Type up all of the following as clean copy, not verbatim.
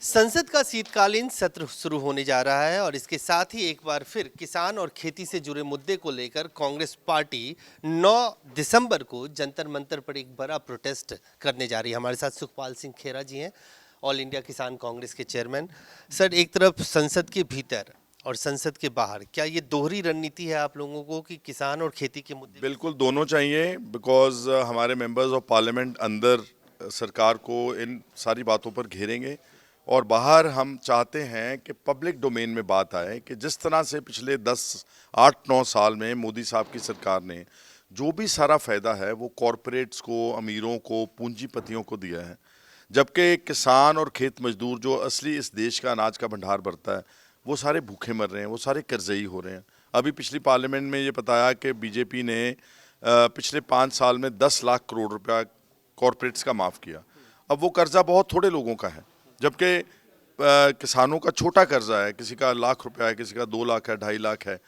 संसद का शीतकालीन सत्र शुरू होने जा रहा है और इसके साथ ही एक बार फिर किसान और खेती से जुड़े मुद्दे को लेकर कांग्रेस पार्टी 9 दिसंबर को जंतर मंतर पर एक बड़ा प्रोटेस्ट करने जा रही है। हमारे साथ सुखपाल सिंह खेरा जी हैं, ऑल इंडिया किसान कांग्रेस के चेयरमैन। सर, एक तरफ संसद के भीतर और संसद के बाहर, क्या ये दोहरी रणनीति है आप लोगों को कि किसान और खेती के मुद्दे? बिल्कुल दोनों चाहिए, बिकॉज हमारे मेंबर्स ऑफ पार्लियामेंट अंदर सरकार को इन सारी बातों पर घेरेंगे और बाहर हम चाहते हैं कि पब्लिक डोमेन में बात आए कि जिस तरह से पिछले 8-9 साल में मोदी साहब की सरकार ने जो भी सारा फ़ायदा है वो कॉरपोरेट्स को, अमीरों को, पूंजीपतियों को दिया है, जबकि किसान और खेत मजदूर जो असली इस देश का अनाज का भंडार भरता है वो सारे भूखे मर रहे हैं, वो सारे कर्जई हो रहे हैं। अभी पिछली पार्लियामेंट में ये बताया कि बीजेपी ने पिछले 5 साल में 10 लाख करोड़ रुपया कॉरपोरेट्स का माफ़ किया। अब वो कर्जा बहुत थोड़े लोगों का है, जबकि किसानों का छोटा कर्जा है, किसी का लाख रुपया है, किसी का 2 लाख है, 2.5 लाख है।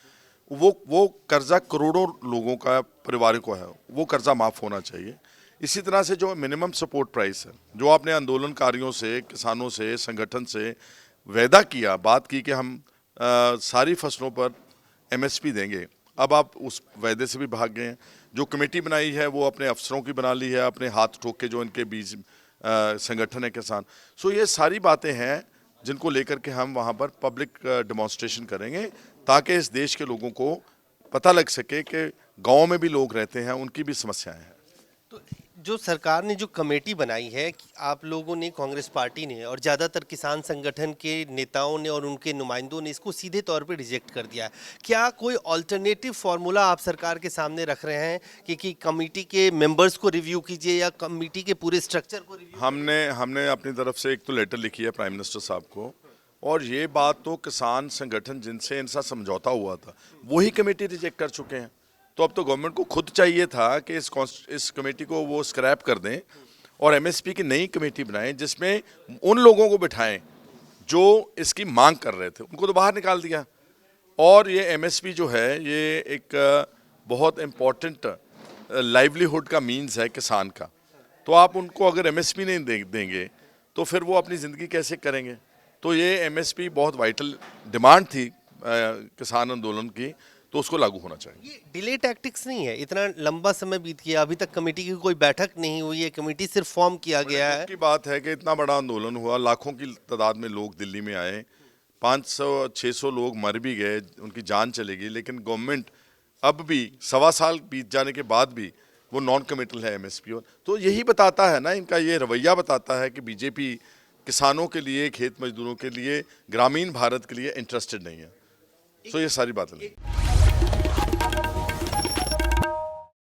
वो कर्जा करोड़ों लोगों का, परिवारों को है, वो कर्जा माफ़ होना चाहिए। इसी तरह से जो मिनिमम सपोर्ट प्राइस है, जो आपने आंदोलनकारियों से, किसानों से, संगठन से वायदा किया, बात की कि हम सारी फसलों पर एमएसपी देंगे, अब आप उस वायदे से भी भाग गए हैं। जो कमेटी बनाई है वो अपने अफसरों की बना ली है, अपने हाथ ठोक के जो इनके बीच संगठन है किसान। सो ये सारी बातें हैं जिनको लेकर के हम वहाँ पर पब्लिक डेमोन्स्ट्रेशन करेंगे, ताकि इस देश के लोगों को पता लग सके कि गाँव में भी लोग रहते हैं, उनकी भी समस्याएं हैं। तो जो सरकार ने जो कमेटी बनाई है, आप लोगों ने, कांग्रेस पार्टी ने और ज़्यादातर किसान संगठन के नेताओं ने और उनके नुमाइंदों ने इसको सीधे तौर पे रिजेक्ट कर दिया है। क्या कोई अल्टरनेटिव फार्मूला आप सरकार के सामने रख रहे हैं कि कमेटी के मेंबर्स को रिव्यू कीजिए या कमेटी के पूरे स्ट्रक्चर को रिव्यू? हमने अपनी तरफ से एक तो लेटर लिखी है प्राइम मिनिस्टर साहब को, और ये बात तो किसान संगठन जिनसे इनसा समझौता हुआ था वही कमेटी रिजेक्ट कर चुके हैं। तो अब तो गवर्नमेंट को खुद चाहिए था कि इस कमेटी को वो स्क्रैप कर दें और एमएसपी की नई कमेटी बनाएं, जिसमें उन लोगों को बिठाएं जो इसकी मांग कर रहे थे, उनको तो बाहर निकाल दिया। और ये एमएसपी जो है ये एक बहुत इम्पॉर्टेंट लाइवलीहुड का मीन्स है किसान का। तो आप उनको अगर एमएसपी नहीं देंगे तो फिर वो अपनी ज़िंदगी कैसे करेंगे? तो ये एमएसपी बहुत वाइटल डिमांड थी किसान आंदोलन की, तो उसको लागू होना चाहिए। ये डिले टैक्टिक्स नहीं है? इतना लंबा समय बीत गया, अभी तक कमेटी की कोई बैठक नहीं हुई है, कमेटी सिर्फ फॉर्म किया गया है। की बात है कि इतना बड़ा आंदोलन हुआ, लाखों की तादाद में लोग दिल्ली में आए, 500-600 लोग मर भी गए, उनकी जान चली गई, लेकिन गवर्नमेंट अब भी 1.25 साल बीत जाने के बाद भी वो नॉन कमिटल है एमएसपी। और तो यही बताता है ना, इनका ये रवैया बताता है कि बीजेपी किसानों के लिए, खेत मजदूरों के लिए, ग्रामीण भारत के लिए इंटरेस्टेड नहीं है। सो ये सारी बातें नहीं।